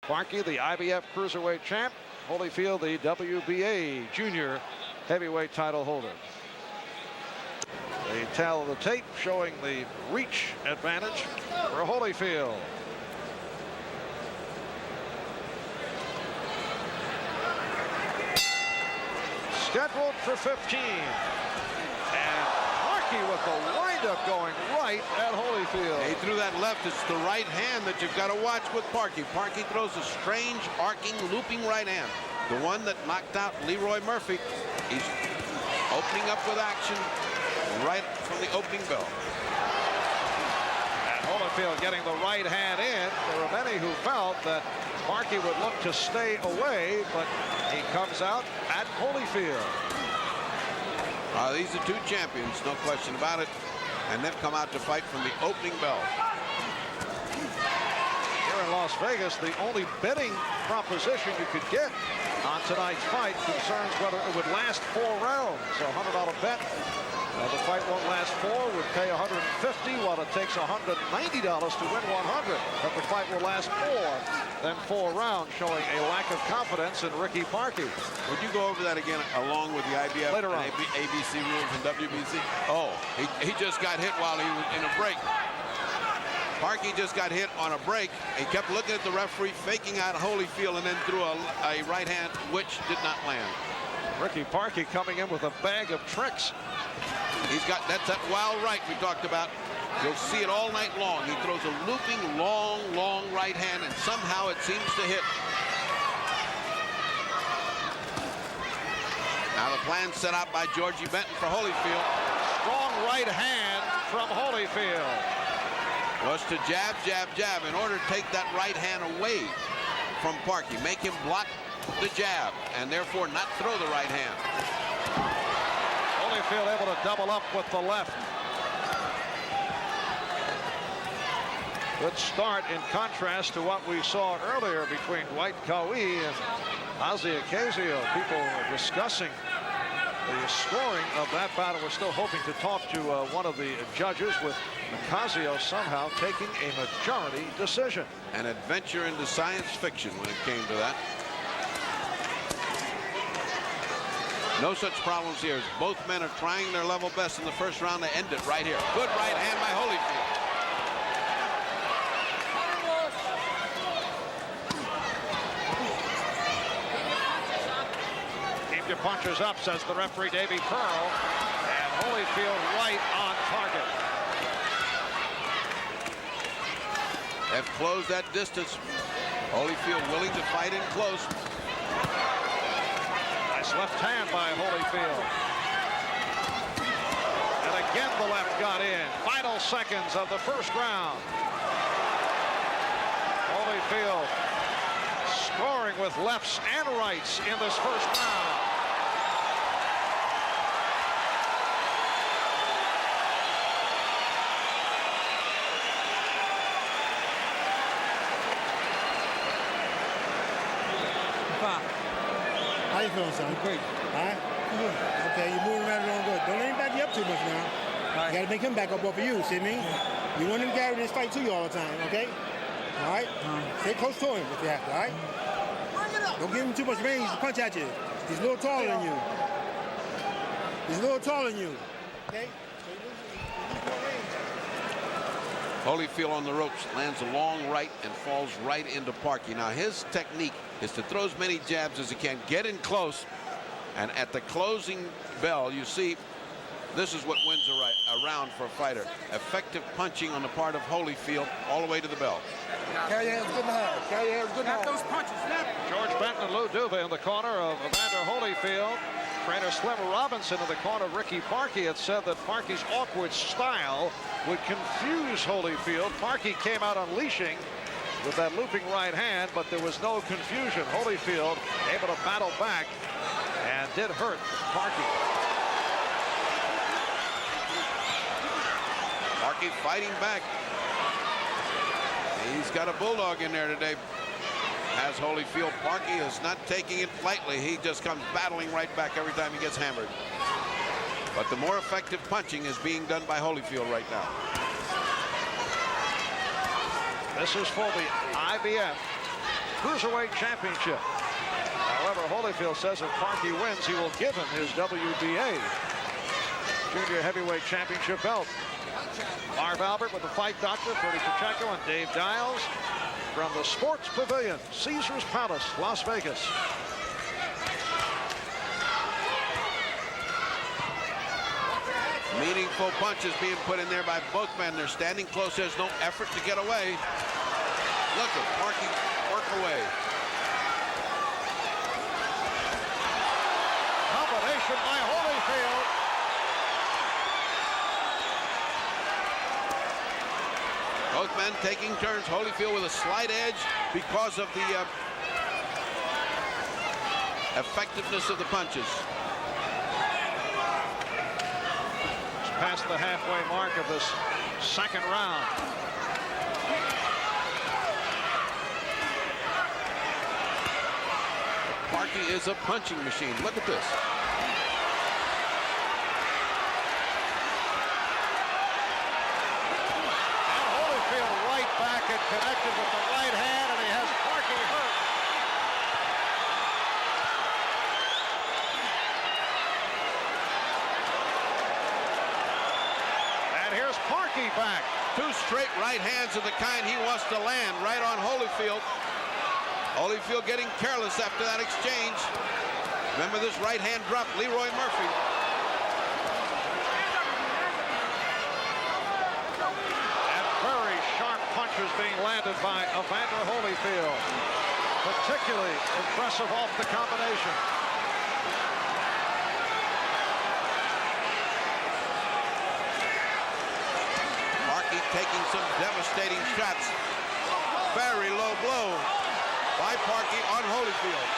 Parkey, the IBF Cruiserweight champ. Holyfield, the WBA Junior Heavyweight title holder. The tale of the tape showing the reach advantage for Holyfield. Scheduled for 15. And Parkey with the windup going right at Holyfield. He threw that left. It's the right hand that you've got to watch with Parkey. Parkey throws a strange, arcing, looping right hand. The one that knocked out Leroy Murphy. He's opening up with action right from the opening bell. And Holyfield getting the right hand in. There were many who felt that Parkey would look to stay away, but he comes out at Holyfield. These are two champions, no question about it. And they've come out to fight from the opening bell. Here in Las Vegas, the only betting proposition you could get on tonight's fight concerns whether it would last 4 rounds. So $100 bet. The fight won't last 4, would pay $150, while it takes $190 to win 100. But the fight will last more than 4 rounds, showing a lack of confidence in Ricky Parkey. Would you go over that again along with the IBF later on? ABC rules and WBC? Oh, he just got hit while he was in a break. Parkey just got hit on a break. He kept looking at the referee, faking out Holyfield, and then threw a right hand, which did not land. Ricky Parkey coming in with a bag of tricks. That's that wild right we talked about. You'll see it all night long. He throws a looping, long right hand, and somehow it seems to hit. Now the plan set out by Georgie Benton for Holyfield. Strong right hand from Holyfield. Was to jab, jab, jab in order to take that right hand away from Parkey. Make him block the jab and therefore not throw the right hand. Holyfield able to double up with the left. Good start in contrast to what we saw earlier between Dwight Cowie and Ozzy Ocasio. People were discussing the scoring of that battle. We're still hoping to talk to one of the judges, with Ocasio somehow taking a majority decision. An adventure into science fiction when it came to that. No such problems here. Both men are trying their level best in the first round. They end it right here. Good right hand by Holyfield. Keep your punches up, says the referee, Davey Pearl. And Holyfield right on target. They've closed that distance. Holyfield willing to fight in close. Nice left hand by Holyfield. And again the left got in. Final seconds of the first round. Holyfield scoring with lefts and rights in this first round. How you feeling, son? Great. All right? Okay, you're moving right along good. Don't let him back you up too much now. Right. You got to make him back up off of you, see me? Yeah. You want him to carry this fight to you all the time, okay? All right? Stay close to him if you have to, all right? Don't give him too much range to punch at you. He's a little taller than you. He's a little taller than you, okay? Holyfield on the ropes lands a long right and falls right into Parkey. Now his technique is to throw as many jabs as he can, get in close, and at the closing bell, you see, this is what wins a round for a fighter. Effective punching on the part of Holyfield all the way to the bell. Carry your hands good and hard. Carry your hands good and hard. Those punches, snap. George Benton and Lou Duva in the corner of Evander Holyfield. Trainer Slim Robinson in the corner of Ricky Parkey had said that Parkey's awkward style would confuse Holyfield. Parkey came out unleashing with that looping right hand, but there was no confusion. Holyfield able to battle back and did hurt Parkey. Parkey fighting back. He's got a bulldog in there today. As Holyfield, Parkey is not taking it lightly. He just comes battling right back every time he gets hammered. But the more effective punching is being done by Holyfield right now. This is for the IBF Cruiserweight Championship. However, Holyfield says if Parkey wins, he will give him his WBA Junior Heavyweight Championship belt. Marv Albert with the Fight Doctor, Freddie Pacheco, and Dave Dials from the Sports Pavilion, Caesars Palace, Las Vegas. Meaningful punches being put in there by both men. They're standing close. There's no effort to get away. Look at Parkey work away. Combination by Holyfield. Both men taking turns. Holyfield with a slight edge because of the effectiveness of the punches. Past the halfway mark of this second round. Parkey is a punching machine. Look at this. And Holyfield right back and connected with the right hand, and he has Parkey hurt. Here's Parkey back. Two straight right hands of the kind he wants to land right on Holyfield. Holyfield getting careless after that exchange. Remember this right hand drop, Leroy Murphy. And very sharp punches being landed by Evander Holyfield. Particularly impressive off the combination. Taking some devastating shots. Very low blow by Parkey on Holyfield.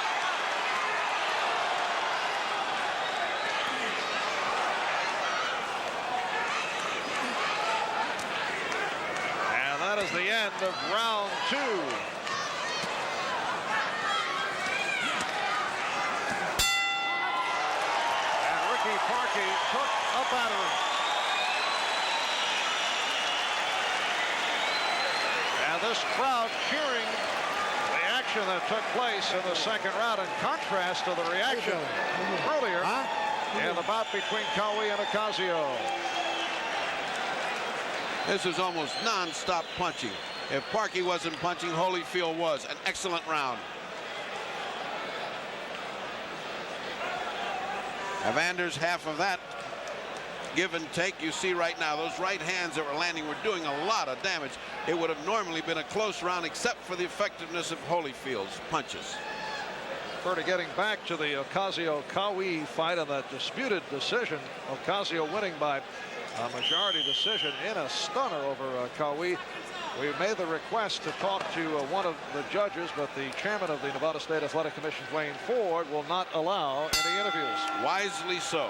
And that is the end of round 2. And Ricky Parkey took a battering. This crowd cheering the action that took place in the second round, in contrast to the reaction earlier in the bout between Cowie and Ocasio. This is almost non-stop punching. If Parkey wasn't punching, Holyfield was. An excellent round. Evander's half of that give and take. You see right now those right hands that were landing were doing a lot of damage. It would have normally been a close round except for the effectiveness of Holyfield's punches. Further getting back to the Ocasio-Cowie fight and that disputed decision, Ocasio winning by a majority decision in a stunner over Cowie. We made the request to talk to one of the judges, but the chairman of the Nevada State Athletic Commission, Wayne Ford, will not allow any interviews. Wisely so.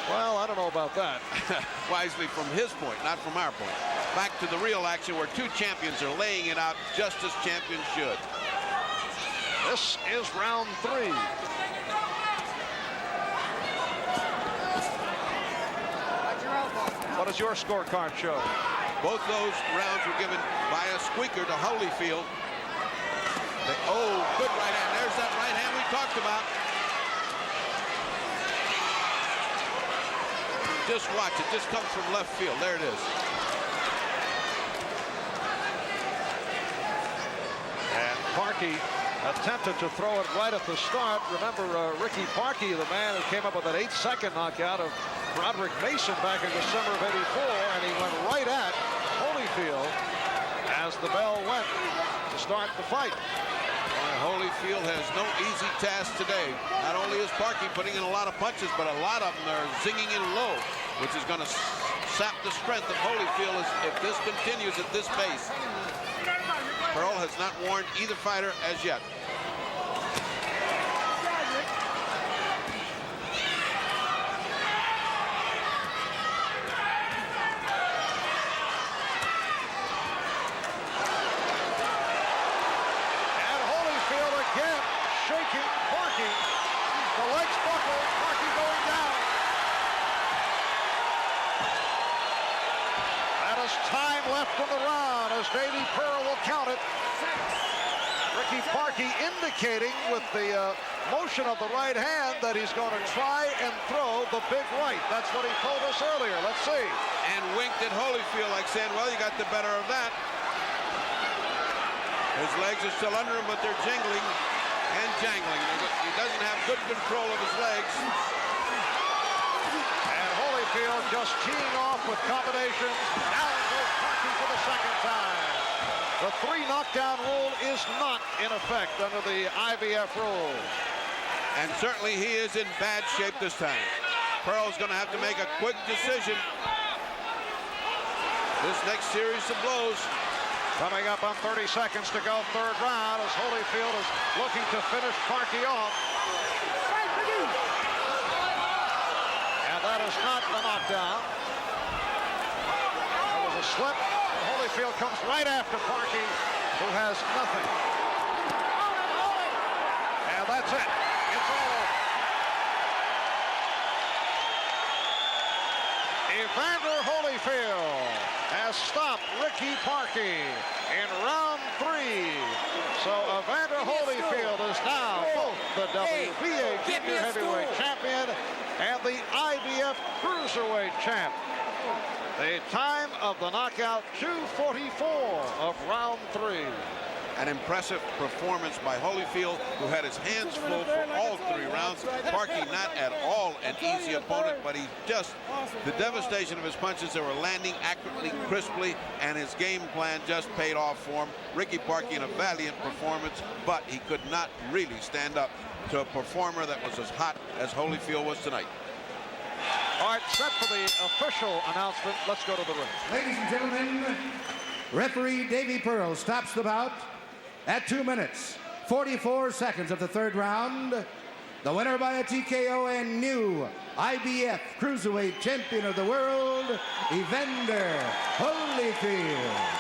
Well, I don't know about that. Wisely from his point, not from our point. Back to the real action where two champions are laying it out just as champions should. This is round 3. What does your scorecard show? Both those rounds were given by a squeaker to Holyfield. Oh, good right hand. There's that right hand we talked about. Just watch it. Just comes from left field. There it is. And Parkey attempted to throw it right at the start. Remember Ricky Parkey, the man who came up with that 8-second knockout of Broderick Mason back in December of '84, and he went right at Holyfield as the bell went to start the fight. Holyfield has no easy task today. Not only is Parkey putting in a lot of punches, but a lot of them are zinging in low, which is going to sap the strength of Holyfield if this continues at this pace. Pearl has not warned either fighter as yet. Shaking Parkey. The legs buckle. Parkey going down. That is time left in the round as Davey Pearl will count it. Ricky Parkey indicating with the motion of the right hand that he's going to try and throw the big right. That's what he told us earlier. Let's see. And winked at Holyfield like saying, well, you got the better of that. His legs are still under him, but they're jingling and jangling. He doesn't have good control of his legs. And Holyfield just teeing off with combinations. Down goes Parkey for the second time. The 3 knockdown rule is not in effect under the IBF rules. And certainly he is in bad shape this time. Pearl's going to have to make a quick decision. This next series of blows. Coming up on 30 seconds to go, third round, as Holyfield is looking to finish Parkey off. And that is not a knockdown. There was a slip. Holyfield comes right after Parkey, who has nothing. And that's it. It's all over. Evander Holyfield has stopped Ricky Parkey in round 3. So Evander Holyfield is now both the WBA junior heavyweight champion and the IBF cruiserweight champ. The time of the knockout, 2:44 of round 3. An impressive performance by Holyfield, who had his hands full for all 3 rounds. Parkey not at all an easy opponent, but he just, the devastation of his punches, they were landing accurately, crisply, and his game plan just paid off for him. Ricky Parkey in a valiant performance, but he could not really stand up to a performer that was as hot as Holyfield was tonight. All right, set for the official announcement. Let's go to the ring. Ladies and gentlemen, referee Davey Pearl stops the bout at 2 minutes, 44 seconds of the third round. The winner by a TKO and new IBF Cruiserweight Champion of the World, Evander Holyfield.